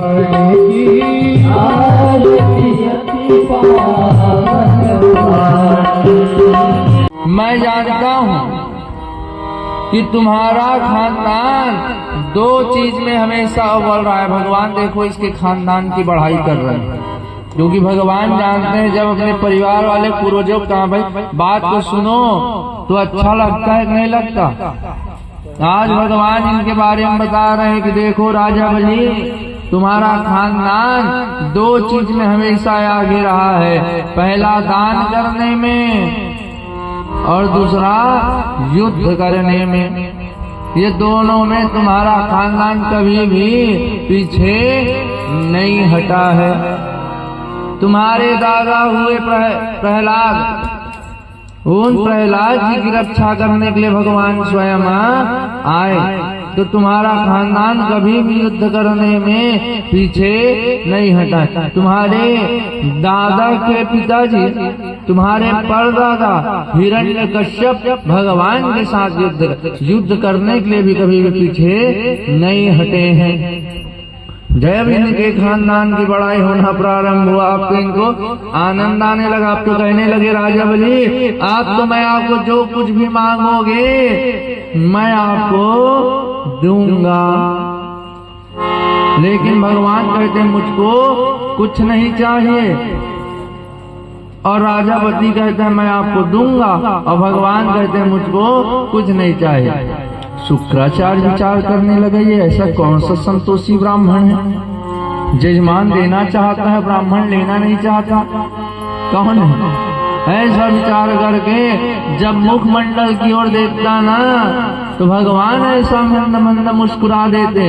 मैं जानता हूँ कि तुम्हारा खानदान दो चीज में हमेशा अव्वल रहा है। भगवान देखो इसके खानदान की बढ़ाई कर रहे हैं, क्योंकि भगवान जानते हैं जब अपने परिवार वाले पूर्वजों का भाई बात को सुनो तो अच्छा लगता है कि नहीं लगता। आज भगवान इनके बारे में बता रहे हैं कि देखो राजा बलि, तुम्हारा खानदान दो चीज में हमेशा आगे रहा है। पहला दान करने में और दूसरा युद्ध करने में। ये दोनों में तुम्हारा खानदान कभी भी पीछे नहीं हटा है। तुम्हारे दादा हुए प्रहलाद, उन प्रहलाद जी की रक्षा करने के लिए भगवान स्वयं आए, तो तुम्हारा खानदान कभी भी युद्ध करने में पीछे नहीं हटा। तुम्हारे दादा के पिताजी, तुम्हारे परदादा हिरण्यकश्यप भगवान के साथ युद्ध करने के लिए भी कभी भी पीछे नहीं हटे हैं। जब इनके खानदान की बड़ाई होना प्रारंभ हुआ, आपको इनको आनंद आने लगा। आप तो कहने लगे राजा बलि, आप तो मैं आपको जो कुछ भी मांगोगे मैं आपको दूंगा। लेकिन भगवान कहते मुझको कुछ नहीं चाहिए, और राजा बलि कहते हैं मैं आपको दूंगा, और भगवान कहते हैं मुझको कुछ नहीं चाहिए। शुक्राचार्य विचार करने लगे, ये ऐसा कौन सा संतोषी ब्राह्मण है, जजमान देना चाहता है ब्राह्मण लेना नहीं चाहता, कौन है? ऐसा विचार करके जब मुखमंडल की ओर देखता ना तो भगवान ऐसा मंद मंद मुस्कुरा देते,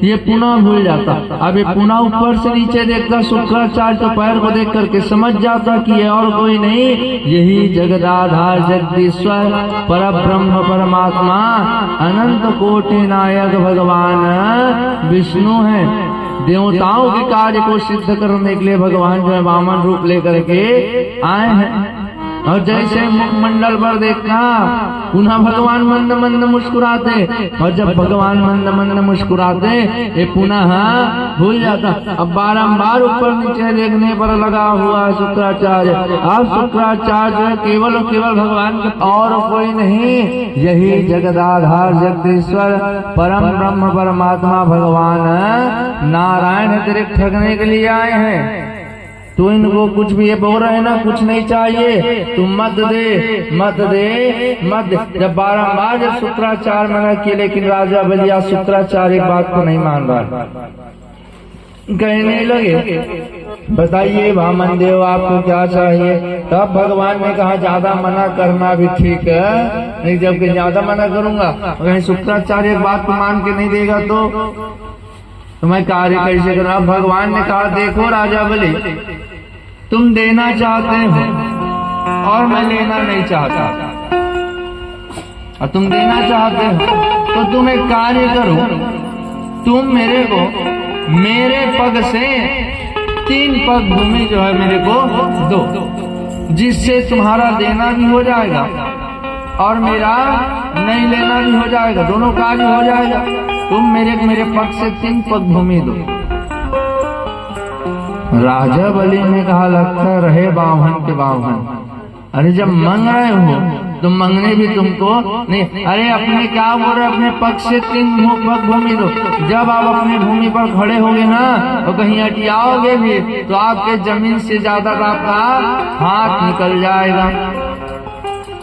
ये पुनः भूल जाता। अब ये पुनः ऊपर से नीचे देखता, शुक्राचार्य तो पैर को देख करके समझ जाता कि ये और कोई नहीं, यही जगदाधार जगदीश्वर पर ब्रह्म परमात्मा अनंत कोटि नायक भगवान विष्णु है। देवताओं के कार्य को सिद्ध करने के लिए भगवान जो है वामन रूप लेकर के आए हैं। और जैसे मुखमंडल पर देखना पुनः भगवान मंद मंद मुस्कुराते, और जब भगवान मंद मंद मुस्कुराते ये पुनः भूल जाता। अब बारंबार ऊपर नीचे देखने पर लगा हुआ शुक्राचार्य। अब शुक्राचार्य केवल और केवल भगवान के और कोई नहीं, यही जगदाधार जगदीश्वर परम ब्रह्म परमात्मा भगवान नारायण तेरे ठगने के लिए आए हैं। तो इनको कुछ भी ये बोल रहे हैं ना, कुछ नहीं चाहिए, तुम मत दे मत दे मत दे। जब बारंबार जब शुक्राचार्य मना किए, लेकिन राजा बलिया शुक्राचार्य एक बात को नहीं मान रहा। कहने लगे बताइए वामन देव आपको क्या चाहिए? तब भगवान ने कहा ज्यादा मना करना भी ठीक है, नहीं जबकि ज्यादा मना करूंगा कहीं शुक्राचार्य एक बात को मान के नहीं देगा तो मैं कार्य कैसे करूं? अब भगवान ने कहा देखो राजा बलि, तुम देना चाहते हो और मैं लेना नहीं चाहता, और तुम देना चाहते हो तो तुम एक कार्य करो, तुम मेरे को मेरे पग से 3 पग भूमि जो है मेरे को दो, जिससे तुम्हारा देना भी हो जाएगा और मेरा नहीं लेना भी हो जाएगा, दोनों कार्य हो जाएगा। तुम मेरे पग से 3 पग भूमि दो। राजा बलि ने कहा लगता रहे बावन के बावन, अरे जब मांग रहे हो तो मांगने भी तुमको नहीं। अरे अपने क्या बोल रहे, अपने पग से 3 पग भूमि दो। जब आप अपनी भूमि पर खड़े होगे ना और कहीं अटियाओगे भी तो आपके जमीन से ज्यादा आपका हाथ निकल जाएगा।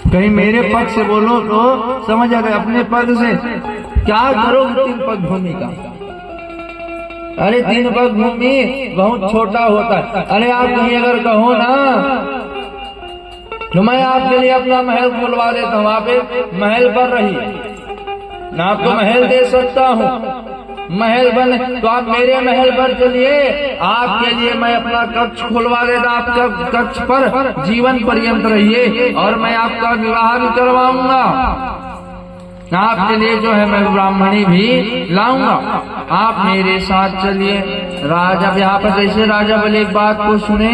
कहीं मेरे पग से बोलो तो समझ आ गए, अपने पग से क्या करोगे 3 पग भूमि का? अरे 3 पग भूमि बहुत छोटा होता है। अरे आप कहीं अगर कहो ना तो मैं आपके लिए अपना महल खुलवा देता हूँ, आप महल पर रहिए, मैं आपको महल दे सकता हूँ। महल बने तो आप मेरे महल पर चलिए, आपके लिए मैं अपना कक्ष खुलवा देता, आपका कक्ष पर जीवन पर्यंत रहिए और मैं आपका विवाह भी करवाऊंगा। आपके लिए जो है मैं ब्राह्मणी भी लाऊंगा, आप मेरे साथ चलिए। राजा यहाँ पर जैसे राजा बलि एक बात को सुने,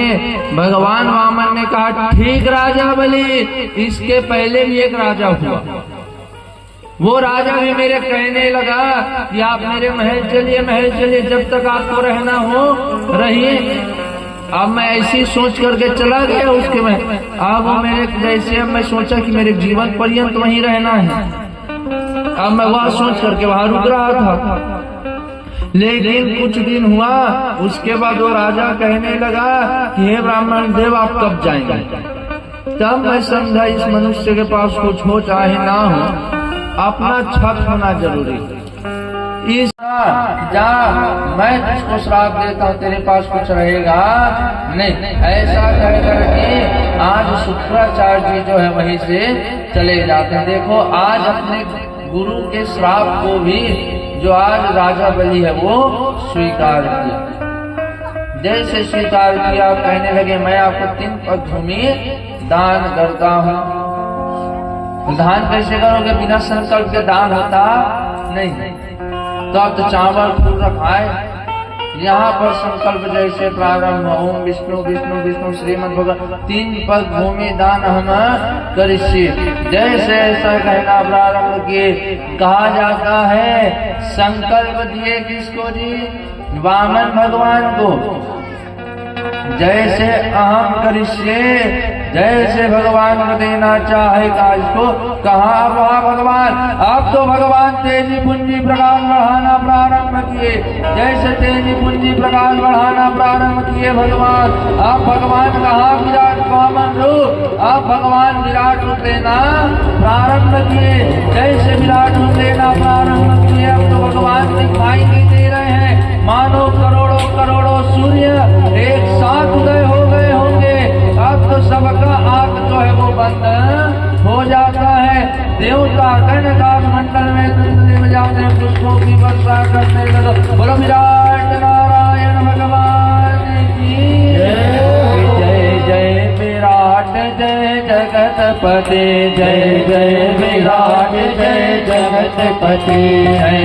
भगवान वामन ने कहा ठीक राजा बलि। इसके पहले भी एक राजा हुआ, वो राजा भी मेरे कहने लगा कि आप मेरे महल चलिए, जब तक आपको रहना हो रहिए। अब मैं ऐसी सोच करके चला गया उसके में। अब वो मेरे जैसे, अब मैं सोचा कि मेरे जीवन पर्यंत वहीं रहना है। अब मैं वह सोच करके वहां रुक रहा था। लेकिन कुछ दिन हुआ, उसके बाद वो राजा कहने लगा कि हे ब्राह्मण देव, आप कब जाएंगे? तब मैं समझा इस मनुष्य के पास कुछ हो चाहे ना हो, अपना छत होना जरूरी है। इस जा, मैं तुझको श्राप देता हूँ, तेरे पास कुछ रहेगा नहीं। ऐसा कह करके आज शुक्राचार्य जी जो है वहीं से चले जाते हैं। देखो आज अपने गुरु के श्राप को भी जो आज राजा बलि है वो स्वीकार किया। जैसे स्वीकार किया, कहने लगे मैं आपको 3 पग भूमि दान करता हूँ। दान कैसे करोगे? बिना संकल्प के दान होता नहीं। तो अब तो चावल फूल रखा है, यहाँ पर संकल्प जैसे प्रारंभ, ओम विष्णु विष्णु विष्णु श्रीमद् भगवान 3 पग भूमि दान हम करिष्ये। जैसे ऐसा कहना प्रारंभ किए, कहा जाता है संकल्प दिए किसको जी? वामन भगवान को। जैसे अहम करिष्ये, जैसे भगवान को देना चाहे काज को, कहा वहाँ भगवान। अब तो भगवान तेजी पुंजी प्रकाश बढ़ाना प्रारंभ किए। जैसे तेजी पुंजी प्रकाश बढ़ाना प्रारंभ किए भगवान, अब भगवान कहा विराट वामन रूप। अब भगवान विराट रूप लेना प्रारंभ किए। जैसे विराट रूप लेना प्रारंभ किए, अब तो भगवान दिखाई नहीं दे रहे हैं, मानो करोड़ों करोड़ों सूर्य एक साथ उदय हो गए होंगे। अब तो सबका आंख जो है वो बंद हो जाता है। देवता गणकाश मंडल में धुंधले बजाते हैं, पुष्पों की वर्षा करने लगे। बोलो विराट नारायण भगवान की जय। जय विराट जय जगतपति, जय जय विराट जय जगतपति, जय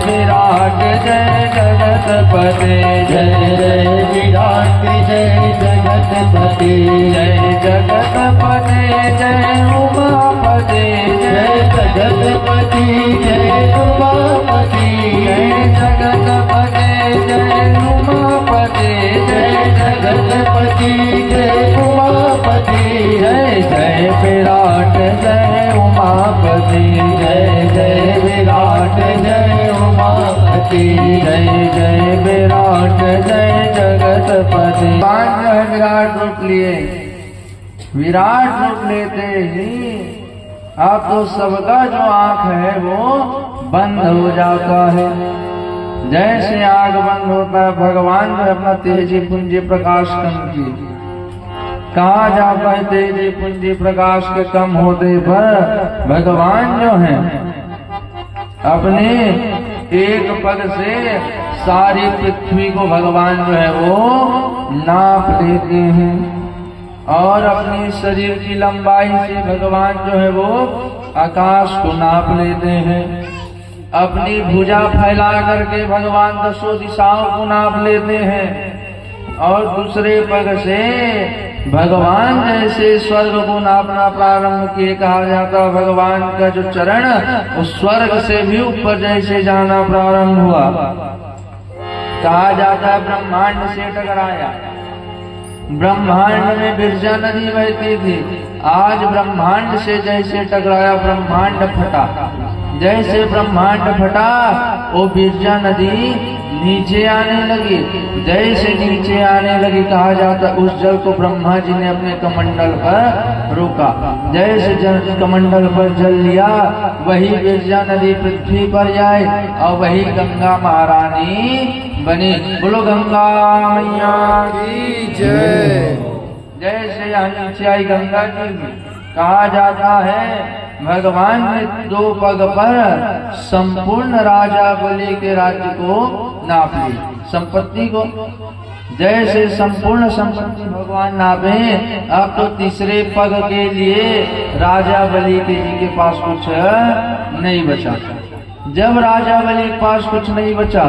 विराट जय जगतपति, जय जय विराट जय जगतपति, जय जगतपति जय उमापति, जय जगतपति जय उमापति, जय जगतपति जय उमापति, जय जगतपति जय उमापति, जय जय विराट जय उमापति, जय जय विराट जय उमापति, जय जय विराट जय जगतपति। विराट रूप लिए, विराट रूप लेते ही अब तो सबका जो आंख है वो बंद हो जाता है। जैसे आग बंद होता है, भगवान ने अपना तेजी पुंजी प्रकाश कम किए। कहा जाता है तेजी पुंजी प्रकाश के कम होते पर भगवान जो है अपने एक पग से सारी पृथ्वी को भगवान जो है वो नाप देते हैं। और अपनी शरीर की लंबाई से भगवान जो है वो आकाश को नाप लेते हैं। अपनी भुजा फैला करके भगवान 10 दिशाओं को नाप लेते हैं। और दूसरे पग से भगवान जैसे स्वर्ग को नापना प्रारंभ किए। कहा जाता भगवान का जो चरण उस स्वर्ग से भी ऊपर जैसे जाना प्रारंभ हुआ। कहा जाता है ब्रह्मांड से टकराया। ब्रह्मांड में बिरजा नदी बहती थी, आज ब्रह्मांड से जैसे टकराया ब्रह्मांड फटा। जैसे ब्रह्मांड फटा वो बिरजा नदी नीचे आने लगी। जैसे नीचे आने लगी कहा जाता उस जल को ब्रह्मा जी ने अपने कमंडल पर रोका। जैसे कमंडल पर जल लिया वही बिरजा नदी पृथ्वी पर जाए और वही गंगा महारानी बनी। बोलो गंगा मैया की जय। जैसे यहाँ नीचे आई गंगा जी, कहा जाता है भगवान ने 2 पग पर संपूर्ण राजा बलि के राज्य को नाप ली, संपत्ति को। जैसे संपूर्ण संपत्ति भगवान नापे, अब तो तीसरे पग के लिए राजा बलि के जी के पास कुछ नहीं बचा। जब राजा बलि के पास कुछ नहीं बचा,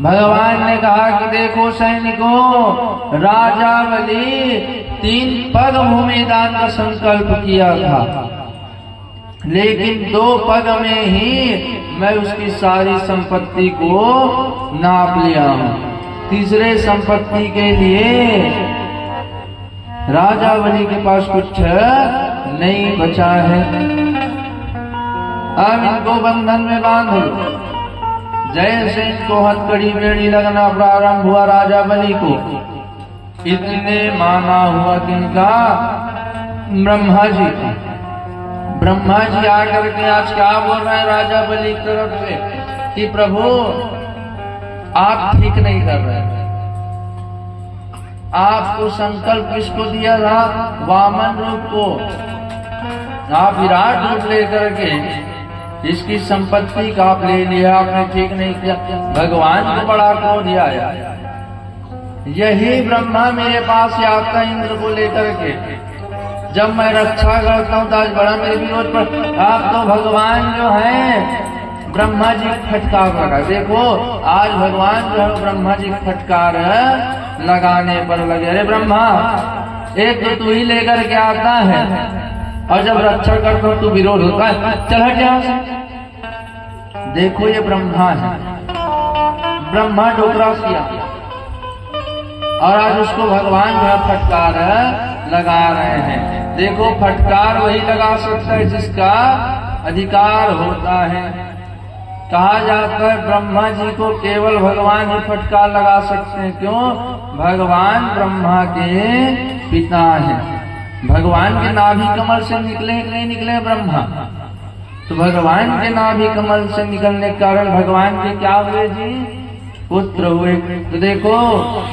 भगवान ने कहा कि देखो सैनिकों, राजा बलि 3 पग भूमि दान का संकल्प किया था। लेकिन 2 पग में ही मैं उसकी सारी संपत्ति को नाप लिया हूं। तीसरे संपत्ति के लिए राजा बलि के पास कुछ नहीं बचा है। अब इनको बंधन में बांध लो। जैसे इनको हथकड़ी बेड़ी लगना प्रारंभ हुआ राजा बलि को, इतने माना हुआ किनका? ब्रह्मा जी का। ब्रह्मा जी आकर के आज क्या बोल रहे हैं राजा बलि की तरफ से कि प्रभु आप ठीक नहीं कर रहे हैं। आपको संकल्प किसको दिया था? वामन रूप को। आप विराट रूप लेकर के इसकी संपत्ति का आप ले लिया, आपने ठीक नहीं किया। भगवान को बड़ा क्रोध आया। यही ब्रह्मा मेरे पास से आता इंद्र को लेकर के, जब मैं रक्षा करता हूं तो आज बड़ा मेरे विरोध पर। आप तो भगवान जो है ब्रह्मा जी फटकार लगा। देखो आज भगवान जो है ब्रह्मा जी फटकार लगाने पर लगे। अरे ब्रह्मा, एक तो तू ही लेकर के आता है और जब रक्षा करता हूं तो विरोध होता है, चल हट यहां से। देखो ये ब्रह्मा है, ब्रह्मा डोकरा किया और आज उसको भगवान जो फटकार लगा रहे हैं। देखो फटकार वही लगा सकता है जिसका अधिकार होता है। कहा जाता है ब्रह्मा जी को केवल भगवान ही फटकार लगा सकते हैं। क्यों? भगवान ब्रह्मा के पिता हैं। भगवान के नाभि कमल से निकले नहीं निकले ब्रह्मा, तो भगवान के नाभि कमल से निकलने के कारण भगवान के क्या हुए जी? पुत्र हुए। तो देखो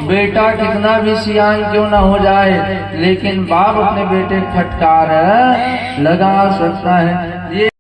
बेटा कितना भी सियान क्यों ना हो जाए, लेकिन बाप अपने बेटे फटकार लगा सकता है। ये